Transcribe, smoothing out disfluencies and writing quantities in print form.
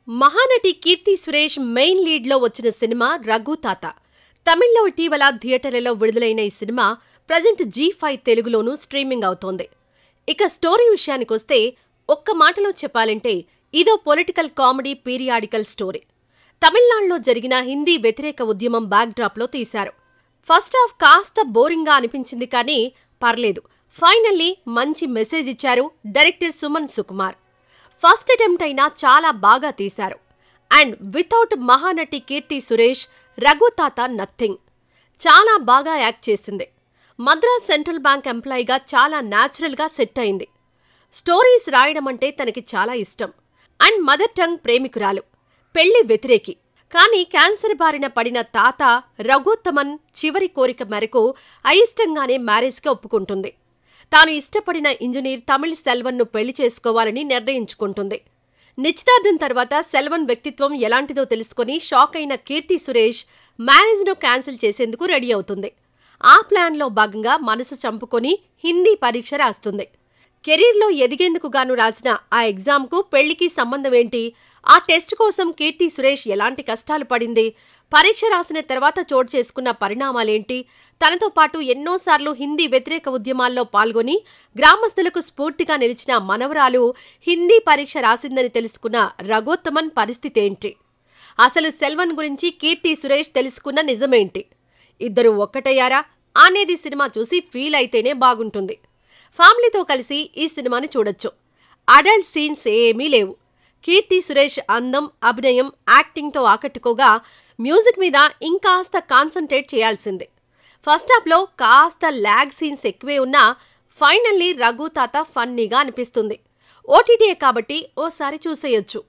Mahanati Keerthy Suresh main లీడ్లో వచ్చిన cinema Raghu తాత. తమిళ్లో ఇటీవల థియేటర్లలో విడుదలైన ఈ సినిమా ప్రజెంట్ జీ5 తెలుగులోనూ స్ట్రీమింగ్ అవుతోంది. ఇక స్టోరీ విషయానికొస్తే ఒక్క మాటలో చెప్పాలంటే ఇదో పొలిటికల్ కామెడీ పీరియాడికల్ స్టోరీ. తమిళనాడులో జరిగిన హిందీ వ్యతిరేక ఉద్యమం బ్యాక్డ్రాప్లో తీశారు. ఫస్ట్ హాఫ్ కాస్త బోరింగ్గా అనిపించింది కానీ పర్లేదు. ఫైనల్లీ మంచి మెసేజ్ ఇచ్చారు director Suman Sukumar. First attempt అయినా చాలా బాగా తీశారు. అండ్ వితౌట్ మహానటి కీర్తి సురేష్ రఘు తాత నథింగ్. చాలా బాగా యాక్ట్ చేసింది. మద్రాస్ సెంట్రల్ బ్యాంక్ ఎంప్లాయీగా చాలా న్యాచురల్గా సెట్ అయింది. స్టోరీస్ రాయడం అంటే తనకి చాలా ఇష్టం. అండ్ మదర్ టంగ్ ప్రేమికురాలు, పెళ్లి వ్యతిరేకి. కానీ క్యాన్సర్ బారిన పడిన తాత రఘుత్తమన్ చివరి కోరిక మేరకు అయిష్టంగానే మ్యారేజ్కి ఒప్పుకుంటుంది. తాను ఇష్టపడిన ఇంజనీర్ తమిళ్ సెల్వన్ను పెళ్లి చేసుకోవాలని నిర్ణయించుకుంటుంది. నిశ్చితార్థం తర్వాత సెల్వన్ వ్యక్తిత్వం ఎలాంటిదో తెలుసుకుని షాక్ అయిన కీర్తి సురేష్ మ్యారేజ్ను క్యాన్సిల్ చేసేందుకు రెడీ అవుతుంది. ఆ ప్లాన్లో భాగంగా మనసు చంపుకొని హిందీ పరీక్ష రాస్తుంది. కెరీర్లో ఎదిగేందుకు గాను రాసిన ఆ ఎగ్జామ్కు పెళ్లికి సంబంధమేంటి? ఆ టెస్ట్ కోసం కీర్తి సురేష్ ఎలాంటి కష్టాలు పడింది? పరీక్ష రాసిన తర్వాత చోటు చేసుకున్న పరిణామాలేంటి? తనతో పాటు ఎన్నోసార్లు హిందీ వ్యతిరేక ఉద్యమాల్లో పాల్గొని గ్రామస్తులకు స్ఫూర్తిగా నిలిచిన మనవరాలు హిందీ పరీక్ష రాసిందని తెలుసుకున్న రఘోత్తమన్ పరిస్థితేంటి? అసలు సెల్వన్ గురించి కీర్తి సురేష్ తెలుసుకున్న నిజమేంటి? ఇద్దరు ఒక్కటయ్యారా అనేది సినిమా చూసి ఫీల్ అయితేనే బాగుంటుంది. ఫ్యామిలీతో కలిసి ఈ సినిమాని చూడొచ్చు. అడల్ట్ సీన్స్ ఏమీ లేవు. కీర్తి సురేష్ అందం, అభినయం, యాక్టింగ్తో ఆకట్టుకోగా మ్యూజిక్ మీద ఇంకాస్త కాన్సంట్రేట్ చేయాల్సిందే. ఫస్ట్ హాఫ్లో కాస్త ల్యాగ్ సీన్స్ ఎక్కువే ఉన్నా ఫైనల్లీ రఘు తాత ఫన్నీగా అనిపిస్తుంది. ఓటీటీయే కాబట్టి ఓసారి చూసేయొచ్చు.